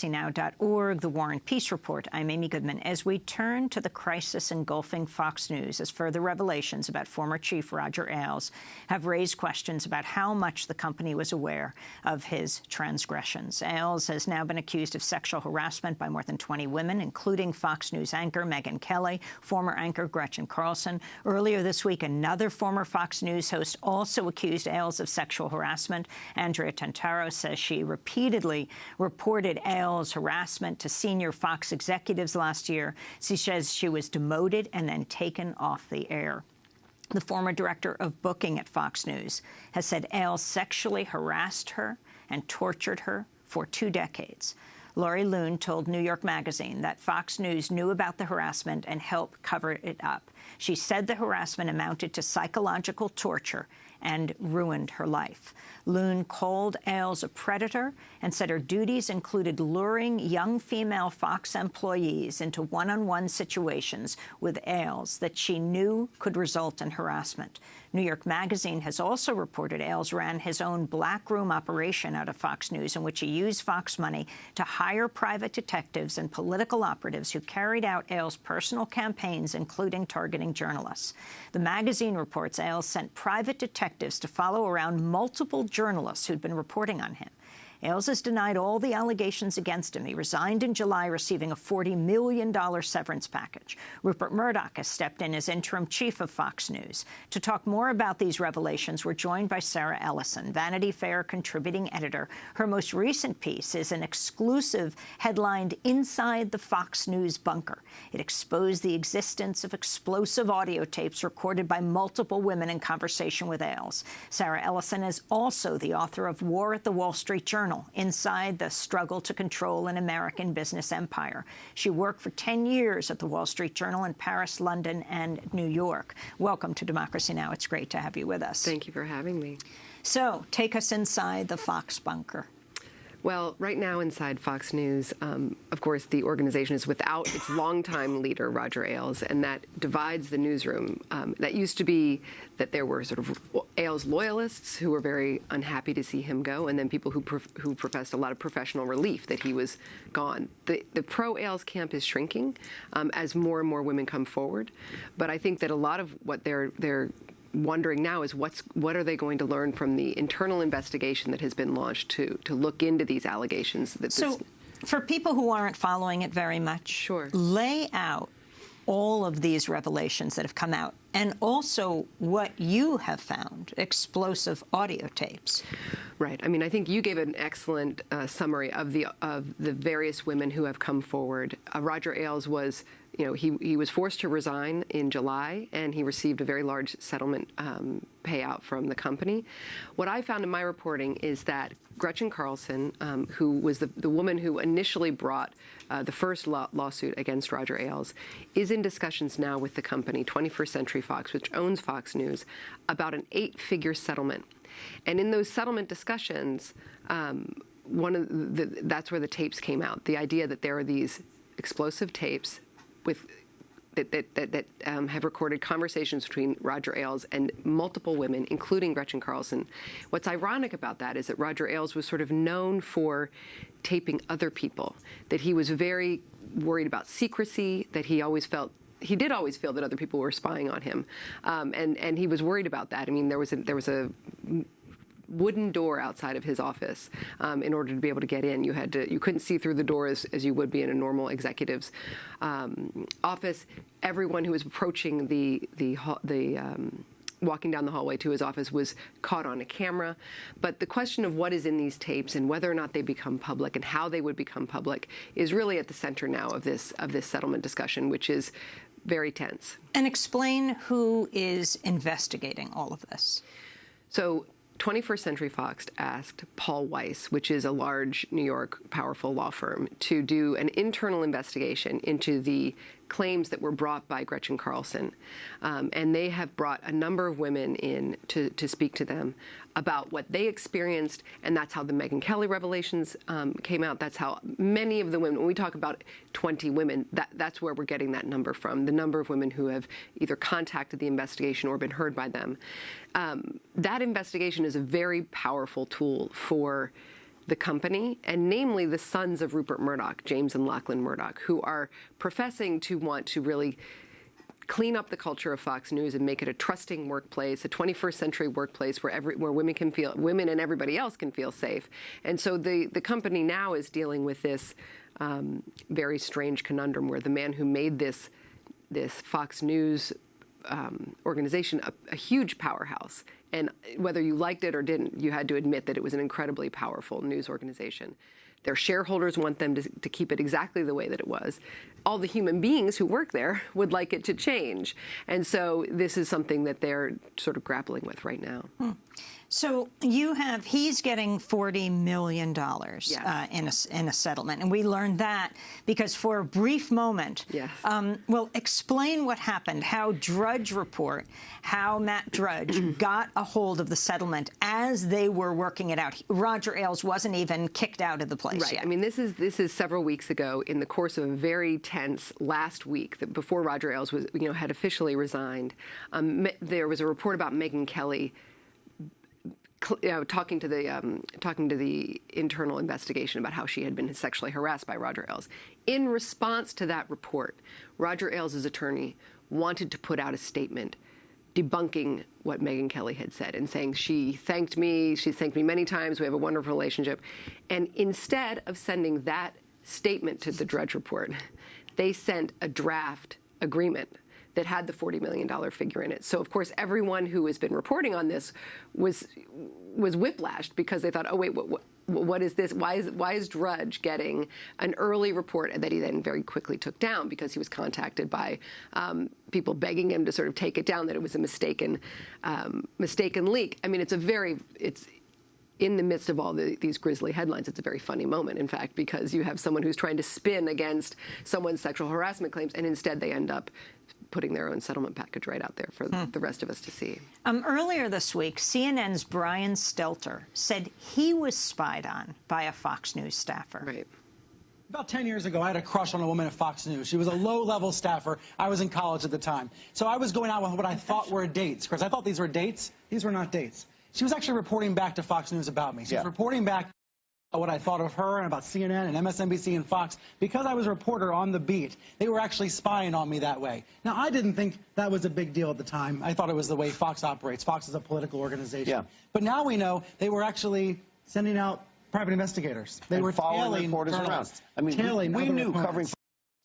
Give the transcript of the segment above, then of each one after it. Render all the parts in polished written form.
democracynow.org, The War and Peace Report. I'm Amy Goodman. As we turn to the crisis engulfing Fox News, as further revelations about former chief Roger Ailes have raised questions about how much the company was aware of his transgressions. Ailes has now been accused of sexual harassment by more than 20 women, including Fox News anchor Megyn Kelly, former anchor Gretchen Carlson. Earlier this week, another former Fox News host also accused Ailes of sexual harassment. Andrea Tantaro says she repeatedly reported Ailes' harassment to senior Fox executives last year. She says she was demoted and then taken off the air. The former director of booking at Fox News has said Ailes sexually harassed her and tortured her for 2 decades. Lori Loon told New York Magazine that Fox News knew about the harassment and helped cover it up. She said the harassment amounted to psychological torture and ruined her life. Loon called Ailes a predator and said her duties included luring young female Fox employees into one-on-one situations with Ailes that she knew could result in harassment. New York Magazine has also reported Ailes ran his own black room operation out of Fox News, in which he used Fox money to hire private detectives and political operatives who carried out Ailes' personal campaigns, including targeting journalists. The magazine reports Ailes sent private detectives to follow around multiple journalists who'd been reporting on him. Ailes has denied all the allegations against him. He resigned in July, receiving a $40 million severance package. Rupert Murdoch has stepped in as interim chief of Fox News. To talk more about these revelations, we're joined by Sarah Ellison, Vanity Fair contributing editor. Her most recent piece is an exclusive headlined "Inside the Fox News Bunker." It exposed the existence of explosive audio tapes recorded by multiple women in conversation with Ailes. Sarah Ellison is also the author of War at the Wall Street Journal, Inside the Struggle to Control an American Business Empire. She worked for 10 years at the Wall Street Journal in Paris, London, and New York. Welcome to Democracy Now! It's great to have you with us. Thank you for having me. So, take us inside the Fox bunker. Well, right now inside Fox News, of course, the organization is without its longtime leader, Roger Ailes, and that divides the newsroom. That used to be that there were sort of Ailes loyalists who were very unhappy to see him go, and then people who professed a lot of professional relief that he was gone. The pro-Ailes camp is shrinking as more and more women come forward, but I think that a lot of what they're wondering now is what are they going to learn from the internal investigation that has been launched to look into these allegations. So for people who aren't following it very much, sure, lay out all of these revelations that have come out, and also what you have found, explosive audio tapes. Right. I mean, I think you gave an excellent summary of the various women who have come forward. Roger Ailes was, he was forced to resign in July, and he received a very large settlement payout from the company. What I found in my reporting is that Gretchen Carlson, who was the woman who initially brought the first lawsuit against Roger Ailes, is in discussions now with the company, 21st Century Fox, which owns Fox News, about an 8-figure settlement. And in those settlement discussions, that's where the tapes came out. The idea that there are these explosive tapes that have recorded conversations between Roger Ailes and multiple women, including Gretchen Carlson. What's ironic about that is that Roger Ailes was sort of known for taping other people, that he was very worried about secrecy, that he did always feel that other people were spying on him, and he was worried about that. I mean, there was a wooden door outside of his office. In order to be able to get in, you couldn't see through the door as you would be in a normal executive's office. Everyone who was approaching walking down the hallway to his office was caught on a camera. But the question of what is in these tapes and whether or not they become public and how they would become public is really at the center now of this settlement discussion, which is very tense. And explain who is investigating all of this. So 21st Century Fox asked Paul Weiss, which is a large New York powerful law firm, to do an internal investigation into the claims that were brought by Gretchen Carlson. And they have brought a number of women in to speak to them about what they experienced, and that's how the Megyn Kelly revelations came out. That's how many of the women, when we talk about 20 women, that's where we're getting that number from, the number of women who have either contacted the investigation or been heard by them. That investigation is a very powerful tool for the company, and namely the sons of Rupert Murdoch, James and Lachlan Murdoch, who are professing to want to really clean up the culture of Fox News and make it a trusting workplace, a 21st century workplace where women and everybody else can feel safe. And so the company now is dealing with this very strange conundrum where the man who made this Fox News organization a huge powerhouse, and whether you liked it or didn't, you had to admit that it was an incredibly powerful news organization. Their shareholders want them to keep it exactly the way that it was. All the human beings who work there would like it to change. And so this is something that they're sort of grappling with right now. So he's getting $40 million Yes. In a settlement. And we learned that because for a brief moment, Yes. Well, explain what happened, how Matt Drudge got a hold of the settlement as they were working it out. Roger Ailes wasn't even kicked out of the place yet. I mean, this is several weeks ago in the course of a very tense last week, before Roger Ailes had officially resigned. There was a report about Megyn Kelly talking to the internal investigation about how she had been sexually harassed by Roger Ailes. In response to that report, Roger Ailes' attorney wanted to put out a statement debunking what Megyn Kelly had said and saying she's thanked me many times, we have a wonderful relationship. And instead of sending that statement to the Drudge Report, they sent a draft agreement that had the $40 million figure in it. So, of course, everyone who has been reporting on this was whiplashed because they thought, oh, wait, what is this? Why is Drudge getting an early report that he then very quickly took down because he was contacted by people begging him to sort of take it down, that it was a mistaken leak. I mean, it's in the midst of all these grisly headlines, it's a very funny moment, in fact, because you have someone who's trying to spin against someone's sexual harassment claims, and instead they end up putting their own settlement package right out there for the rest of us to see. Earlier this week, CNN's Brian Stelter said he was spied on by a Fox News staffer. Right. About 10 years ago, I had a crush on a woman at Fox News. She was a low-level staffer. I was in college at the time. So I was going out with what I thought were dates, because I thought these were dates. These were not dates. She was actually reporting back to Fox News about me. She was reporting back what I thought of her and about CNN and MSNBC and Fox. Because I was a reporter on the beat, they were actually spying on me that way. Now, I didn't think that was a big deal at the time. I thought it was the way Fox operates. Fox is a political organization. Yeah. But now we know they were actually sending out private investigators. They were following reporters around. I mean, we knew covering.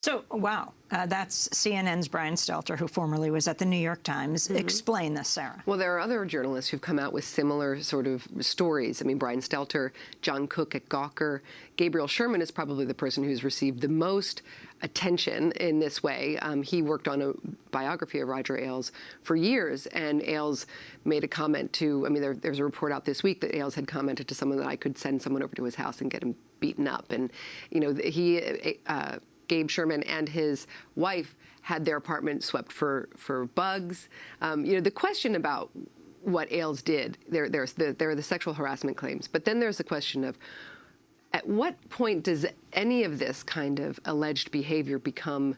So, wow, that's CNN's Brian Stelter, who formerly was at the New York Times. Explain this, Sarah. Well, there are other journalists who've come out with similar sort of stories. I mean, Brian Stelter, John Cook at Gawker. Gabriel Sherman is probably the person who's received the most attention in this way. He worked on a biography of Roger Ailes for years, and Ailes made a comment to, I mean, there's a report out this week that Ailes had commented to someone that I could send someone over to his house and get him beaten up. And, you know, Gabe Sherman and his wife had their apartment swept for bugs. You know, the question about what Ailes did, there are the sexual harassment claims, but then there's the question of at what point does any of this kind of alleged behavior become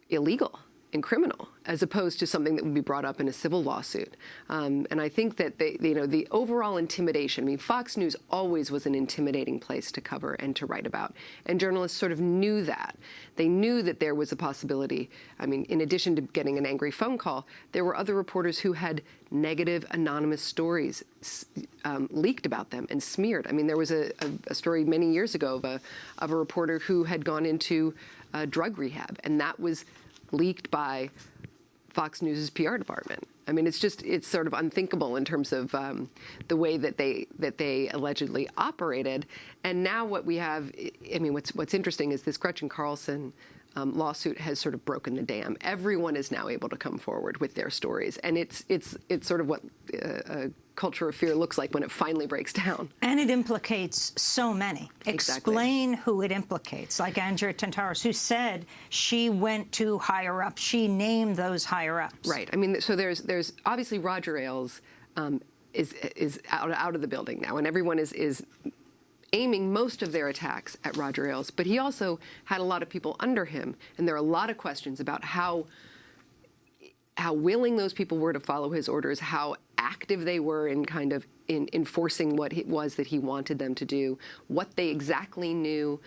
illegal and criminal, as opposed to something that would be brought up in a civil lawsuit. And I think that the overall intimidation, I mean, Fox News always was an intimidating place to cover and to write about. And journalists sort of knew that. They knew that there was a possibility. I mean, in addition to getting an angry phone call, there were other reporters who had negative anonymous stories leaked about them and smeared. I mean, there was a story many years ago of a reporter who had gone into drug rehab, and that was leaked by Fox News' PR department. I mean, it's sort of unthinkable in terms of the way that they allegedly operated. And now what we have, I mean, what's interesting is this Gretchen Carlson lawsuit has sort of broken the dam. Everyone is now able to come forward with their stories, and it's sort of what a culture of fear looks like when it finally breaks down. And it implicates so many. Exactly. Explain who it implicates, like Andrea Tantaros, who said she went to higher ups. She named those higher ups. Right. I mean, so there's obviously Roger Ailes is out of the building now, and everyone is aiming most of their attacks at Roger Ailes. But he also had a lot of people under him, and there are a lot of questions about how willing those people were to follow his orders, how active they were in kind of in enforcing what it was that he wanted them to do, what they exactly knew.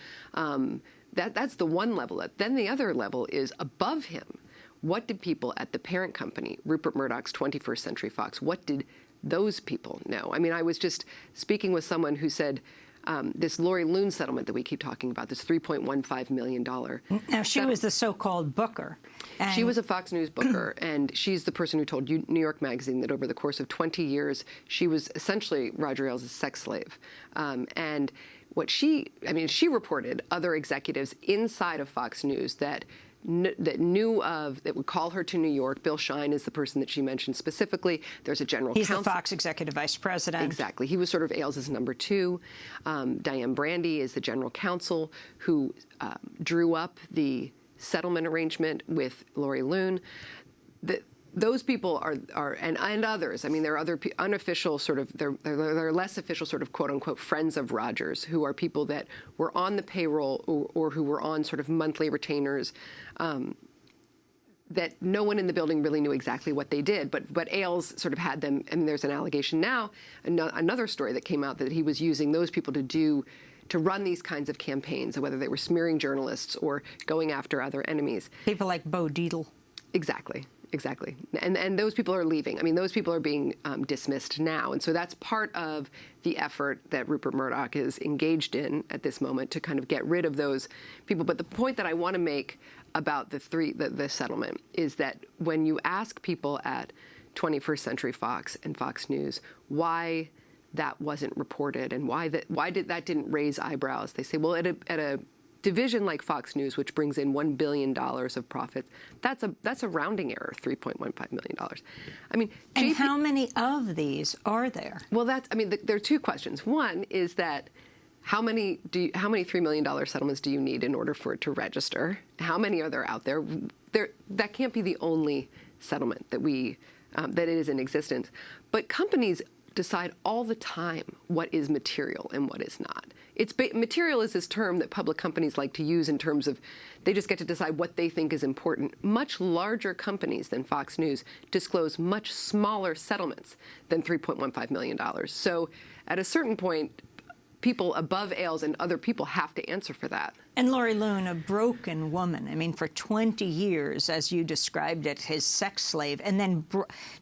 That's the one level. Then the other level is above him. What did people at the parent company, Rupert Murdoch's 21st Century Fox, what did those people know? I mean, I was just speaking with someone who said, this Lori Loon settlement that we keep talking about, this $3.15 million. Now, she was the so-called booker. She was a Fox News booker, and she's the person who told New York Magazine that over the course of 20 years, she was essentially Roger Ailes' sex slave. And what she reported other executives inside of Fox News that knew of, that would call her to New York. Bill Shine is the person that she mentioned specifically. There's a general counsel. He's the Fox executive vice president. Exactly. He was sort of Ailes' number two. Diane Brandy is the general counsel who drew up the settlement arrangement with Lori Loon. Those people are and others. I mean, there are other unofficial sort of, they're less official sort of quote-unquote friends of Rogers, who are people that were on the payroll or who were on sort of monthly retainers, that no one in the building really knew exactly what they did. But Ailes sort of had them, and there's an allegation now, another story that came out that he was using those people to run these kinds of campaigns, whether they were smearing journalists or going after other enemies. People like Bo Dietl. Exactly. Exactly. And those people are leaving. I mean, those people are being dismissed now. And so that's part of the effort that Rupert Murdoch is engaged in at this moment to kind of get rid of those people. But the point that I want to make about the settlement is that when you ask people at 21st Century Fox and Fox News why that wasn't reported and why that didn't raise eyebrows, they say, well, at a division like Fox News, which brings in $1 billion of profit, that's a rounding error, $3.15 million. I mean, and how many of these are there? Well, there are two questions. One is that how many $3 million settlements do you need in order for it to register? How many are there out there? That can't be the only settlement that is in existence. But companies decide all the time what is material and what is not. Material is this term that public companies like to use in terms of they just get to decide what they think is important. Much larger companies than Fox News disclose much smaller settlements than $3.15 million. So at a certain point, people above Ailes and other people have to answer for that. And Lori Loon, a broken woman, I mean, for 20 years, as you described it, his sex slave, and then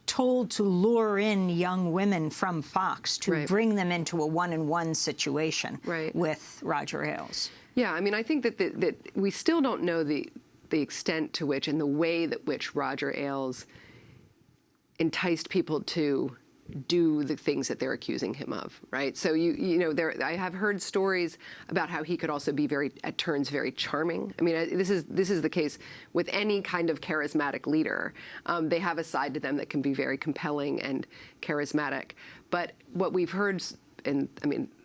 told to lure in young women from Fox to bring them into a one-on-one situation with Roger Ailes. Yeah, I mean, I think that we still don't know the extent to which and the way that which Roger Ailes enticed people to do the things that they're accusing him of, right? So I have heard stories about how he could also be at turns very charming. I mean, this is the case with any kind of charismatic leader. They have a side to them that can be very compelling and charismatic. But what we've heard,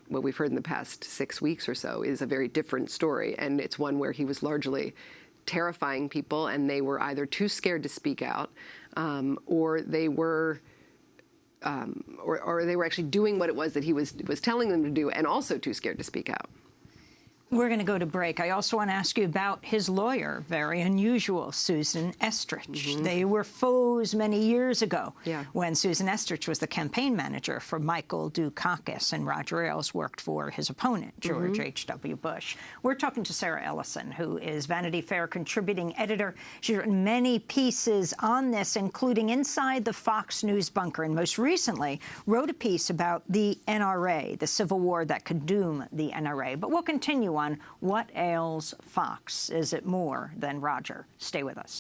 what we've heard in the past 6 weeks or so is a very different story, and it's one where he was largely terrifying people, and they were either too scared to speak out, or they were. Or they were actually doing what it was that he was telling them to do, and also too scared to speak out. We're going to go to break. I also want to ask you about his lawyer, very unusual, Susan Estrich. Mm-hmm. They were foes many years ago when Susan Estrich was the campaign manager for Michael Dukakis, and Roger Ailes worked for his opponent, George H.W. Bush. We're talking to Sarah Ellison, who is Vanity Fair contributing editor. She's written many pieces on this, including Inside the Fox News Bunker, and most recently wrote a piece about the NRA, the civil war that could doom the NRA. But we'll continue on what ails Fox. Is it more than Roger? Stay with us.